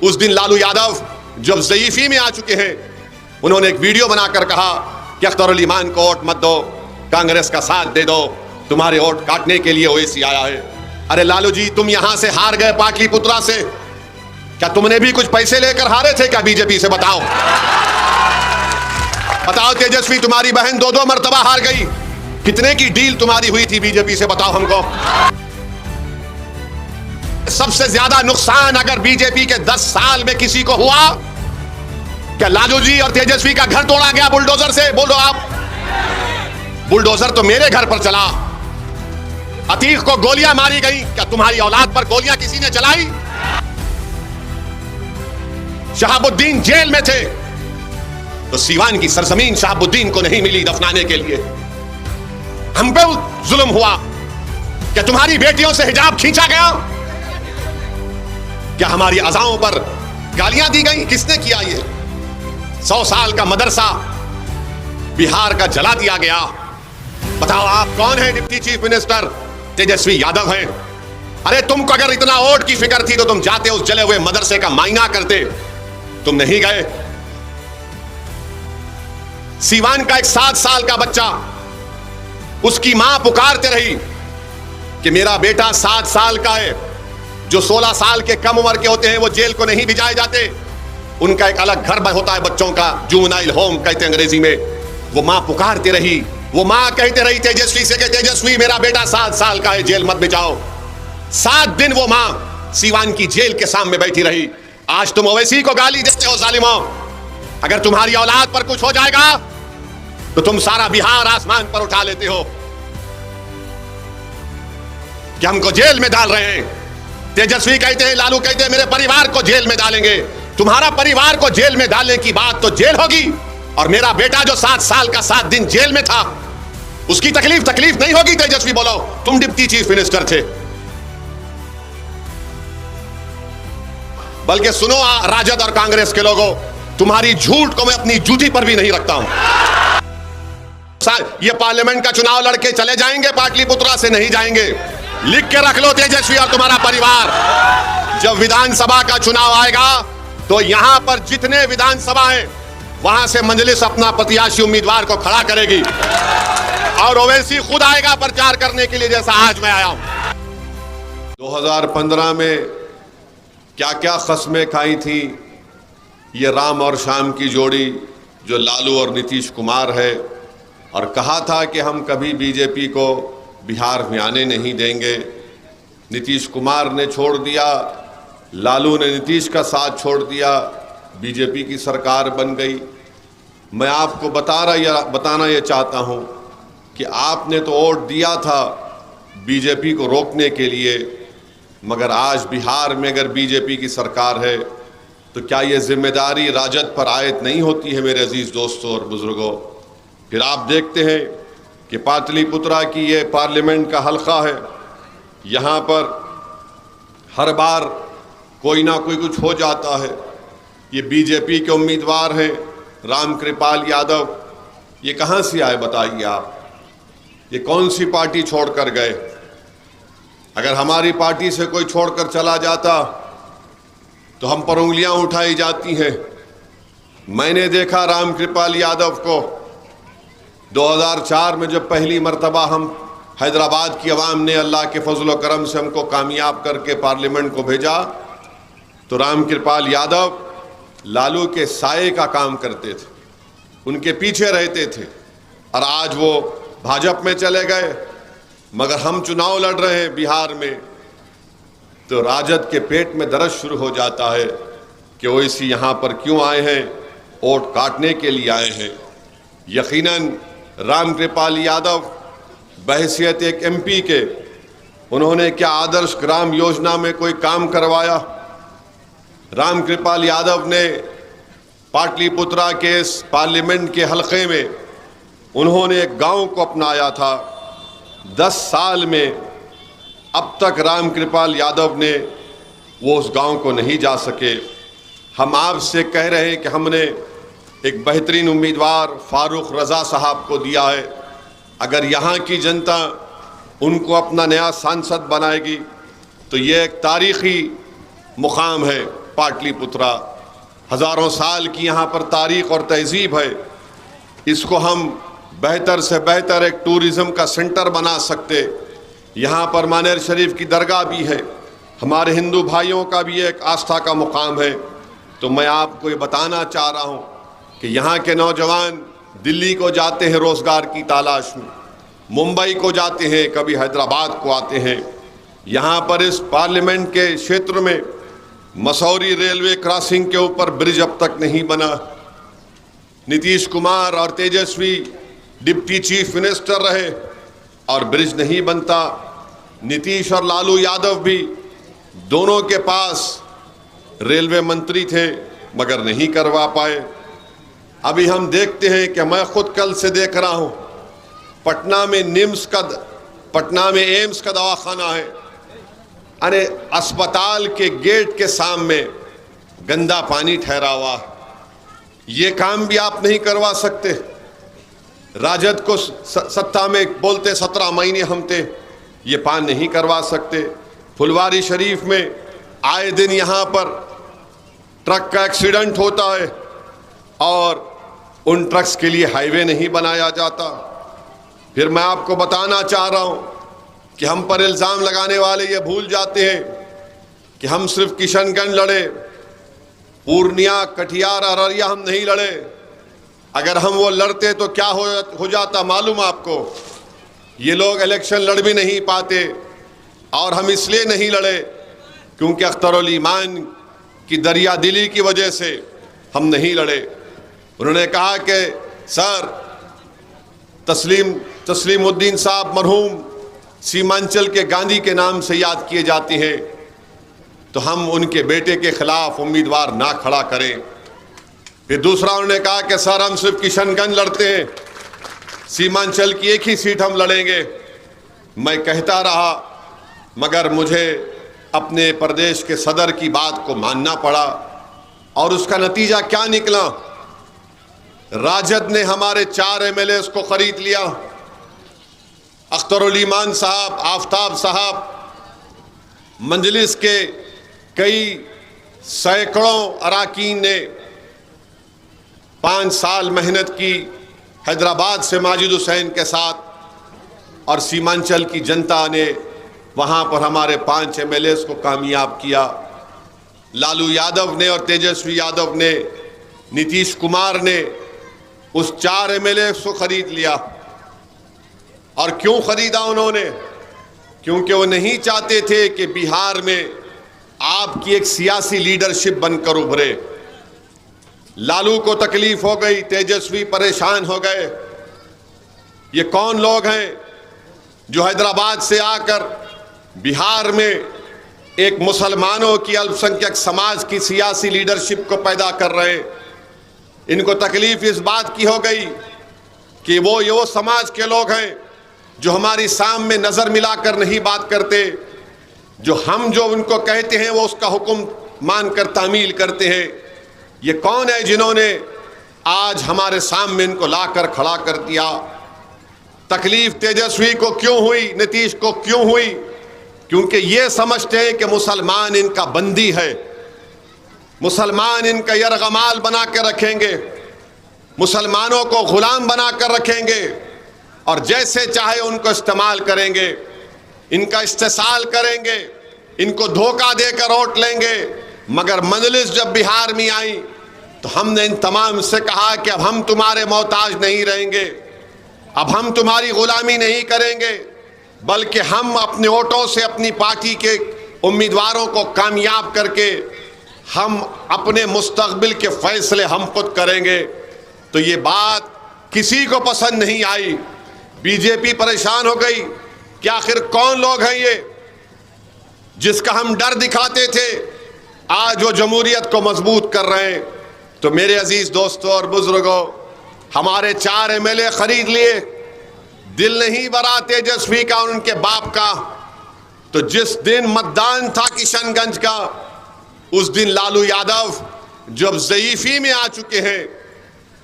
उस दिन लालू यादव जब ज़ईफ़ी में आ चुके हैं, उन्होंने एक वीडियो बनाकर कहा कि अख्तर ईमान को वोट मत दो, कांग्रेस का साथ दे दो, तुम्हारे वोट काटने के लिए ओवैसी आया है। अरे लालू जी, तुम यहां से हार गए पाटलिपुत्रा से, क्या तुमने भी कुछ पैसे लेकर हारे थे क्या बीजेपी से? बताओ बताओ। तेजस्वी, तुम्हारी बहन 2-2 मरतबा हार गई, कितने की डील तुम्हारी हुई थी बीजेपी से? बताओ हमको। सबसे ज्यादा नुकसान अगर बीजेपी के 10 साल में किसी को हुआ, क्या लालू जी और तेजस्वी का घर तोड़ा गया बुलडोजर से? बोलो आप। बुलडोजर तो मेरे घर पर चला। अतीक को गोलियां मारी गई, क्या तुम्हारी औलाद पर गोलियां किसी ने चलाई? शहाबुद्दीन जेल में थे तो सीवान की सरजमीन शहाबुद्दीन को नहीं मिली दफनाने के लिए। हम पे जुल्म हुआ, क्या तुम्हारी बेटियों से हिजाब खींचा गया? क्या हमारी अज़ाओं पर गालियां दी गई? किसने किया ये? 100 साल का मदरसा बिहार का जला दिया गया। बताओ आप कौन है deputy chief minister? Tejashwi Yadav है। अरे तुमको अगर इतना वोट की फिक्र थी तो तुम जाते उस जले हुए मदरसे का मायना करते, तुम नहीं गए। सीवान का एक 7 साल का बच्चा, उसकी मां पुकारते रही कि मेरा बेटा 7 साल का है। जो 16 साल के कम उम्र के होते हैं वो जेल को नहीं भिजाए जाते, उनका एक अलग घर होता है बच्चों का, जुवेनाइल होम कहते हैं अंग्रेजी में। वो मां पुकारती रही, वो मां कहते रही तेजस्वी से कि तेजस्वी मेरा बेटा 7 साल का है, जेल मत भिजाओ। 7 दिन वो मां सीवान की जेल के सामने बैठी रही। आज तुम ओवैसी को गाली देते हो जालिमों। अगर तुम्हारी औलाद पर कुछ हो जाएगा तो तुम सारा बिहार आसमान पर उठा लेते हो कि हमको जेल में डाल रहे हैं। तेजस्वी कहते हैं, लालू कहते हैं मेरे परिवार को जेल में डालेंगे। तुम्हारा परिवार को जेल में डालने की बात तो जेल होगी, और मेरा बेटा जो 7 साल का 7 दिन जेल में था, उसकी तकलीफ नहीं होगी? तेजस्वी बोलो, तुम डिप्टी चीफ मिनिस्टर थे। बल्कि सुनो राजद और कांग्रेस के लोगों, तुम्हारी झूठ को मैं अपनी जूती पर भी नहीं रखता हूं। ये पार्लियामेंट का चुनाव लड़के चले जाएंगे, पाटलिपुत्रा से नहीं जाएंगे। लिख के रख लो तेजस्वी और तुम्हारा परिवार, जब विधानसभा का चुनाव आएगा तो यहां पर जितने विधानसभा हैं वहां से मजलिस अपना प्रत्याशी उम्मीदवार को खड़ा करेगी, और ओवैसी खुद आएगा प्रचार करने के लिए, जैसा आज मैं आया हूं। 2015 में क्या क्या कसमें खाई थी ये राम और श्याम की जोड़ी, जो लालू और नीतीश कुमार है, और कहा था कि हम कभी बीजेपी को बिहार में आने नहीं देंगे। नीतीश कुमार ने छोड़ दिया, लालू ने नीतीश का साथ छोड़ दिया, बीजेपी की सरकार बन गई। मैं आपको बताना ये चाहता हूं कि आपने तो वोट दिया था बीजेपी को रोकने के लिए, मगर आज बिहार में अगर बीजेपी की सरकार है तो क्या ये जिम्मेदारी राजद पर आयद नहीं होती है? मेरे अजीज दोस्तों और बुजुर्गों, फिर आप देखते हैं कि पाटलिपुत्रा की ये पार्लियामेंट का हल्का है, यहाँ पर हर बार कोई ना कोई कुछ हो जाता है। ये बीजेपी के उम्मीदवार हैं रामकृपाल यादव, ये कहाँ से आए बताइए आप? ये कौन सी पार्टी छोड़कर गए? अगर हमारी पार्टी से कोई छोड़कर चला जाता तो हम पर उंगलियां उठाई जाती हैं। मैंने देखा रामकृपाल यादव को 2004 में जब पहली मर्तबा हम हैदराबाद की आवाम ने अल्लाह के फजल व करम से हमको कामयाब करके पार्लियामेंट को भेजा, तो रामकृपाल यादव लालू के साये का काम करते थे, उनके पीछे रहते थे, और आज वो भाजपा में चले गए। मगर हम चुनाव लड़ रहे हैं बिहार में तो राजद के पेट में दर्द शुरू हो जाता है कि ओवैसी यहाँ पर क्यों आए हैं? वोट काटने के लिए आए हैं। यकीनन रामकृपाल यादव बहैसियत एक MP के, उन्होंने क्या आदर्श ग्राम योजना में कोई काम करवाया? रामकृपाल यादव ने पाटलिपुत्रा के इस पार्लियामेंट के हलके में उन्होंने एक गांव को अपनाया था। 10 साल में अब तक रामकृपाल यादव ने वो उस गांव को नहीं जा सके। हम आपसे कह रहे हैं कि हमने एक बेहतरीन उम्मीदवार फारूक रज़ा साहब को दिया है। अगर यहाँ की जनता उनको अपना नया सांसद बनाएगी तो ये एक तारीख़ी मुकाम है। पाटलिपुत्रा हज़ारों साल की यहाँ पर तारीख़ और तहज़ीब है। इसको हम बेहतर से बेहतर एक टूरिज़म का सेंटर बना सकते। यहाँ पर मानेर शरीफ की दरगाह भी है, हमारे हिंदू भाइयों का भी एक आस्था का मुकाम है। तो मैं आपको ये बताना चाह रहा हूँ कि यहाँ के नौजवान दिल्ली को जाते हैं रोज़गार की तलाश में, मुंबई को जाते हैं, कभी हैदराबाद को आते हैं। यहाँ पर इस पार्लियामेंट के क्षेत्र में मसौरी रेलवे क्रॉसिंग के ऊपर ब्रिज अब तक नहीं बना। नीतीश कुमार और तेजस्वी डिप्टी चीफ मिनिस्टर रहे और ब्रिज नहीं बनता। नीतीश और लालू यादव भी दोनों के पास रेलवे मंत्री थे मगर नहीं करवा पाए। अभी हम देखते हैं कि मैं खुद कल से देख रहा हूँ पटना में एम्स का दवाखाना है, अरे अस्पताल के गेट के सामने गंदा पानी ठहरा हुआ। ये काम भी आप नहीं करवा सकते। राजद को सत्ता में बोलते 17 महीने हम थे, ये पान नहीं करवा सकते। फुलवारी शरीफ में आए दिन यहाँ पर ट्रक का एक्सीडेंट होता है और उन ट्रक्स के लिए हाईवे नहीं बनाया जाता। फिर मैं आपको बताना चाह रहा हूँ कि हम पर इल्ज़ाम लगाने वाले ये भूल जाते हैं कि हम सिर्फ किशनगंज लड़े, पूर्णिया, कटिहार, अररिया हम नहीं लड़े। अगर हम वो लड़ते तो क्या हो जाता मालूम आपको? ये लोग इलेक्शन लड़ भी नहीं पाते। और हम इसलिए नहीं लड़े क्योंकि अख्तरुल ईमान की दरिया दिली की वजह से हम नहीं लड़े। उन्होंने कहा कि सर तस्लीमुद्दीन साहब मरहूम सीमांचल के गांधी के नाम से याद किए जाते हैं, तो हम उनके बेटे के खिलाफ उम्मीदवार ना खड़ा करें। फिर दूसरा उन्होंने कहा कि सर हम सिर्फ किशनगंज लड़ते हैं, सीमांचल की एक ही सीट हम लड़ेंगे। मैं कहता रहा मगर मुझे अपने प्रदेश के सदर की बात को मानना पड़ा और उसका नतीजा क्या निकला? राजद ने हमारे 4 एमएलए को खरीद लिया। अख्तरुल ईमान साहब, आफ्ताब साहब, मंजलिस के कई सैकड़ों अरकान ने 5 साल मेहनत की हैदराबाद से माजिद हुसैन के साथ और सीमांचल की जनता ने वहाँ पर हमारे 5 एमएलए को कामयाब किया। लालू यादव ने और तेजस्वी यादव ने, नीतीश कुमार ने उस 4 एमएलए को खरीद लिया। और क्यों खरीदा उन्होंने? क्योंकि वो नहीं चाहते थे कि बिहार में आपकी एक सियासी लीडरशिप बनकर उभरे। लालू को तकलीफ हो गई, तेजस्वी परेशान हो गए। ये कौन लोग हैं जो हैदराबाद से आकर बिहार में एक मुसलमानों की अल्पसंख्यक समाज की सियासी लीडरशिप को पैदा कर रहे हैं? इनको तकलीफ इस बात की हो गई कि वो समाज के लोग हैं जो हमारी सामने नज़र मिलाकर नहीं बात करते, जो उनको कहते हैं वो उसका हुक्म मानकर तामील करते हैं। ये कौन है जिन्होंने आज हमारे सामने इनको लाकर खड़ा कर दिया? तकलीफ तेजस्वी को क्यों हुई, नीतीश को क्यों हुई? क्योंकि ये समझते हैं कि मुसलमान इनका बंदी है, मुसलमान इनका यरगमाल बना कर रखेंगे, मुसलमानों को गुलाम बना कर रखेंगे और जैसे चाहे उनको इस्तेमाल करेंगे, इनका इस्तेसाल करेंगे, इनको धोखा देकर वोट लेंगे। मगर मजलिस जब बिहार में आई तो हमने इन तमाम से कहा कि अब हम तुम्हारे मोहताज नहीं रहेंगे, अब हम तुम्हारी गुलामी नहीं करेंगे, बल्कि हम अपने वोटों से अपनी पार्टी के उम्मीदवारों को कामयाब करके हम अपने मुस्तकबिल के फैसले हम खुद करेंगे। तो ये बात किसी को पसंद नहीं आई। बीजेपी परेशान हो गई कि आखिर कौन लोग हैं ये जिसका हम डर दिखाते थे, आज वो जमहूरियत को मजबूत कर रहे हैं। तो मेरे अजीज दोस्तों और बुजुर्गों, हमारे 4 एमएलए खरीद लिए। दिल नहीं भरा तेजस्वी का और उनके बाप का। तो जिस दिन मतदान था किशनगंज का, उस दिन लालू यादव जब ज़ईफ़ी में आ चुके हैं,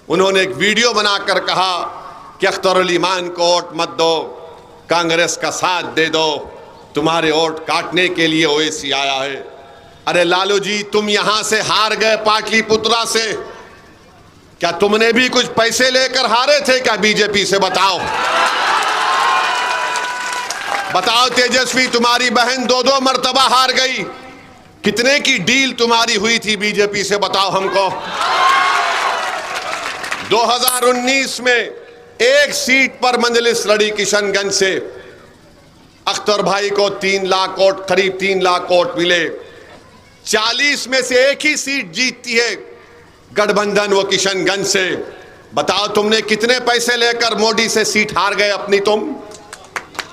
उन्होंने एक वीडियो बनाकर कहा कि अख्तरुल ईमान को वोट मत दो, कांग्रेस का साथ दे दो, तुम्हारे वोट काटने के लिए ओवैसी आया है। अरे लालू जी, तुम यहां से हार गए पाटलिपुत्रा से, क्या तुमने भी कुछ पैसे लेकर हारे थे क्या बीजेपी से? बताओ बताओ तेजस्वी, तुम्हारी बहन 2-2 मर्तबा हार गई, कितने की डील तुम्हारी हुई थी बीजेपी से? बताओ हमको। 2019 में एक सीट पर मंजलिस लड़ी किशनगंज से, अख्तर भाई को 3 लाख वोट, करीब 3 लाख वोट मिले। 40 में से एक ही सीट जीतती है गठबंधन, वो किशनगंज से। बताओ तुमने कितने पैसे लेकर मोदी से सीट हार गए अपनी तुम?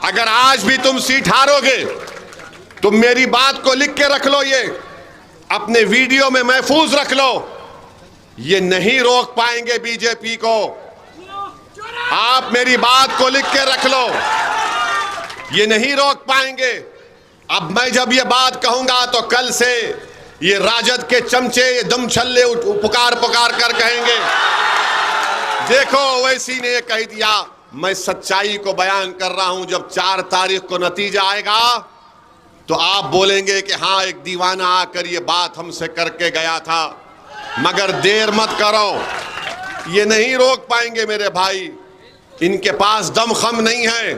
अगर आज भी तुम सीट हारोगे, तुम मेरी बात को लिख के रख लो, ये अपने वीडियो में महफूज रख लो, ये नहीं रोक पाएंगे बीजेपी को। आप मेरी बात को लिख के रख लो, ये नहीं रोक पाएंगे। अब मैं जब ये बात कहूंगा तो कल से ये राजद के चमचे, ये दम छल्ले पुकार पुकार कर कहेंगे, देखो ओवैसी ने ये कह दिया। मैं सच्चाई को बयान कर रहा हूं। जब 4 तारीख को नतीजा आएगा तो आप बोलेंगे कि हाँ, एक दीवाना आकर ये बात हमसे करके गया था। मगर देर मत करो, ये नहीं रोक पाएंगे मेरे भाई। इनके पास दमखम नहीं है,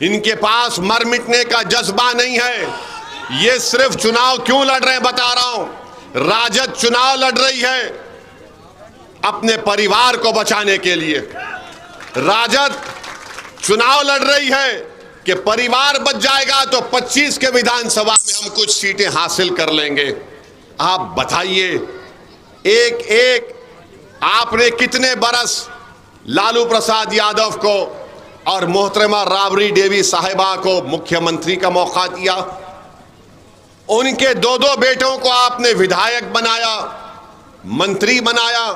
इनके पास मर मिटने का जज्बा नहीं है। ये सिर्फ चुनाव क्यों लड़ रहे हैं बता रहा हूं। राजद चुनाव लड़ रही है अपने परिवार को बचाने के लिए। राजद चुनाव लड़ रही है कि परिवार बच जाएगा तो 25 के विधानसभा में हम कुछ सीटें हासिल कर लेंगे। आप बताइए, एक एक आपने कितने बरस लालू प्रसाद यादव को और मोहतरमा राबड़ी देवी साहिबा को मुख्यमंत्री का मौका दिया। उनके 2-2 बेटों को आपने विधायक बनाया, मंत्री बनाया,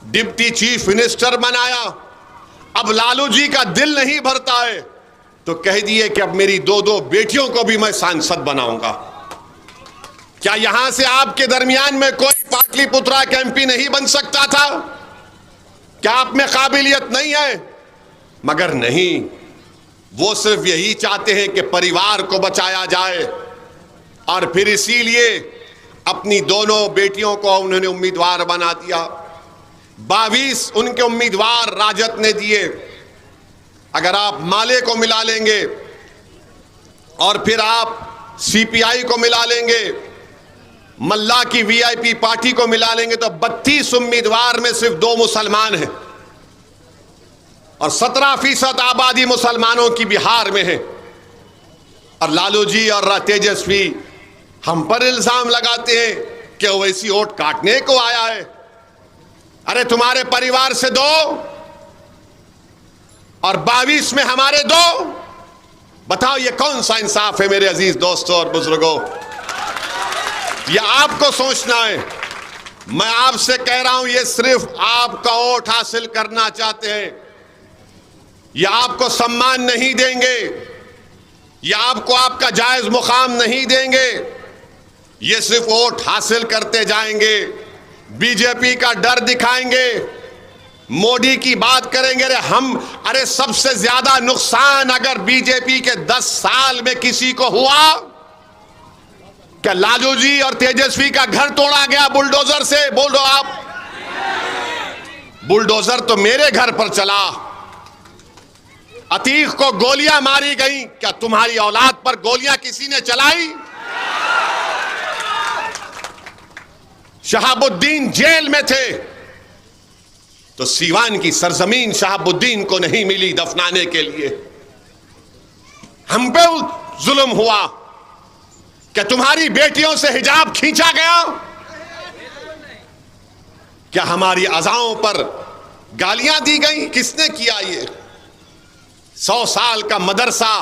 डिप्टी चीफ मिनिस्टर बनाया। अब लालू जी का दिल नहीं भरता है तो कह दिए कि अब मेरी 2-2 बेटियों को भी मैं सांसद बनाऊंगा। क्या यहां से आपके दरमियान में कोई पाटलिपुत्रा का एमपी नहीं बन सकता था? क्या आप में काबिलियत नहीं है? मगर नहीं, वो सिर्फ यही चाहते हैं कि परिवार को बचाया जाए। और फिर इसीलिए अपनी दोनों बेटियों को उन्होंने उम्मीदवार बना दिया। 22 उनके उम्मीदवार राजद ने दिए। अगर आप माले को मिला लेंगे और फिर आप सीपीआई को मिला लेंगे, मल्ला की वीआईपी पार्टी को मिला लेंगे तो 32 उम्मीदवार में सिर्फ 2 मुसलमान हैं और 17% आबादी मुसलमानों की बिहार में है। और लालू जी और तेजस्वी हम पर इल्जाम लगाते हैं कि ओवैसी वोट काटने को आया है। अरे तुम्हारे परिवार से 2 और 22 में हमारे 2। बताओ ये कौन सा इंसाफ है मेरे अजीज दोस्तों और बुजुर्गों? ये आपको सोचना है। मैं आपसे कह रहा हूं, ये सिर्फ आपका वोट हासिल करना चाहते हैं। ये आपको सम्मान नहीं देंगे, ये आपको आपका जायज मुकाम नहीं देंगे। ये सिर्फ वोट हासिल करते जाएंगे, बीजेपी का डर दिखाएंगे, मोदी की बात करेंगे। अरे सबसे ज्यादा नुकसान अगर बीजेपी के 10 साल में किसी को हुआ, क्या लालू जी और तेजस्वी का घर तोड़ा गया बुलडोजर से? बोलो आप। बुलडोजर तो मेरे घर पर चला। अतीक को गोलियां मारी गई, क्या तुम्हारी औलाद पर गोलियां किसी ने चलाई? शहाबुद्दीन जेल में थे तो सीवान की सरजमीन शहाबुद्दीन को नहीं मिली दफनाने के लिए। हम पे जुल्म हुआ। क्या तुम्हारी बेटियों से हिजाब खींचा गया? क्या हमारी अज़ाओं पर गालियां दी गई? किसने किया ये? 100 साल का मदरसा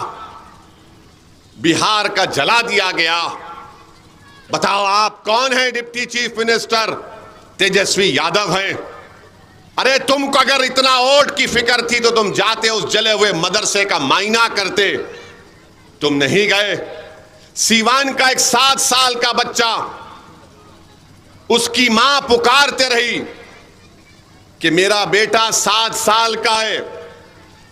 बिहार का जला दिया गया। बताओ आप कौन है deputy chief minister? Tejashwi Yadav हैं। अरे तुमको अगर इतना वोट की फिक्र थी तो तुम जाते उस जले हुए मदरसे का मायना करते। तुम नहीं गए। सीवान का एक 7 साल का बच्चा, उसकी मां पुकारते रही कि मेरा बेटा 7 साल का है।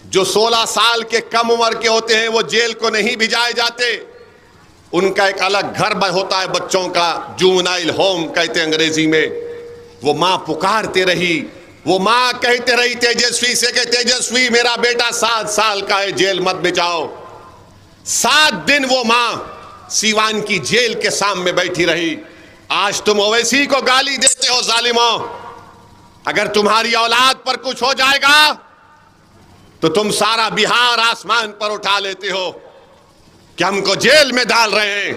जो 16 साल के कम उम्र के होते हैं वो जेल को नहीं भिजाए जाते। उनका एक अलग घर होता है बच्चों का, जुवेनाइल होम कहते हैं अंग्रेजी में। वो माँ पुकारते रही, वो माँ कहते रही तेजस्वी से कि तेजस्वी मेरा बेटा 7 साल का है, जेल मत भिजाओ। 7 दिन वो माँ सीवान की जेल के सामने बैठी रही। आज तुम ओवैसी को गाली देते हो जालिमों, अगर तुम्हारी औलाद पर कुछ हो जाएगा तो तुम सारा बिहार आसमान पर उठा लेते हो कि हमको जेल में डाल रहे हैं।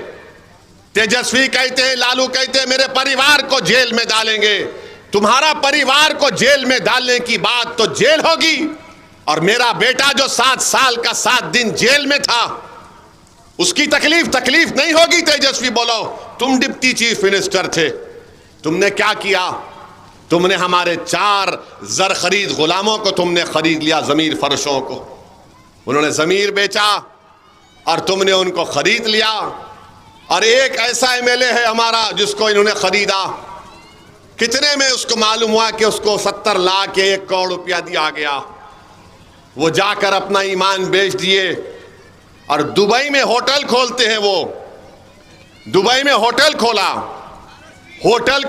तेजस्वी कहते हैं, लालू कहते हैं मेरे परिवार को जेल में डालेंगे। तुम्हारा परिवार को जेल में डालने की बात तो जेल होगी, और मेरा बेटा जो 7 साल का 7 दिन जेल में था उसकी तकलीफ नहीं होगी। तेजस्वी बोलो, तुम डिप्टी चीफ मिनिस्टर थे, तुमने क्या किया? तुमने हमारे 4 जर खरीद गुलामों को तुमने खरीद लिया, जमीर फरोशों को। उन्होंने जमीर बेचा और तुमने उनको खरीद लिया। और एक ऐसा एमएलए है हमारा जिसको इन्होंने खरीदा, कितने में उसको मालूम हुआ कि उसको 70 लाख या 1 करोड़ रुपया दिया गया। वो जाकर अपना ईमान बेच दिए और दुबई में होटल खोलते हैं। वो दुबई में होटल खोला, होटल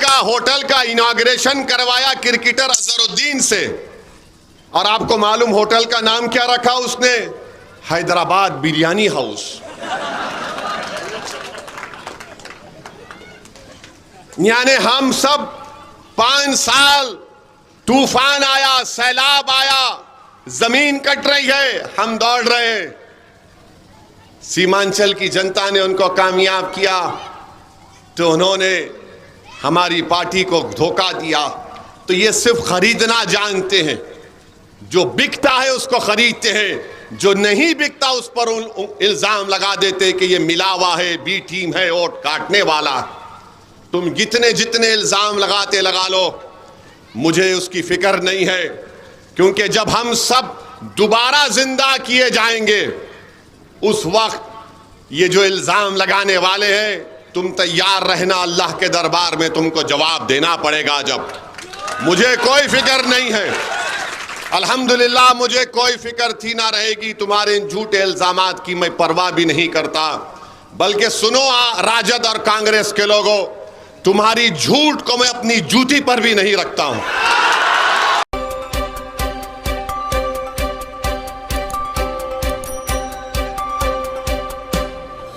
का इनॉग्रेशन करवाया क्रिकेटर अजहरुद्दीन से। और आपको मालूम होटल का नाम क्या रखा उसने? हैदराबाद बिरयानी हाउस। यानी हम सब 5 साल तूफान आया, सैलाब आया, जमीन कट रही है, हम दौड़ रहे हैं। सीमांचल की जनता ने उनको कामयाब किया तो उन्होंने हमारी पार्टी को धोखा दिया। तो ये सिर्फ खरीदना जानते हैं, जो बिकता है उसको खरीदते हैं, जो नहीं बिकता उस पर इल्जाम लगा देते कि ये मिला हुआ है, बी टीम है, वोट काटने वाला। तुम जितने इल्जाम लगाते लगा लो, मुझे उसकी फिक्र नहीं है, क्योंकि जब हम सब दोबारा जिंदा किए जाएंगे उस वक्त ये जो इल्जाम लगाने वाले हैं, तुम तैयार रहना, अल्लाह के दरबार में तुमको जवाब देना पड़ेगा। जब मुझे कोई फिक्र नहीं है, अल्हम्दुलिल्लाह मुझे कोई फिक्र थी ना रहेगी। तुम्हारे इन झूठे इल्जामात की मैं परवाह भी नहीं करता। बल्कि सुनो राजद और कांग्रेस के लोगों, तुम्हारी झूठ को मैं अपनी जूती पर भी नहीं रखता हूं।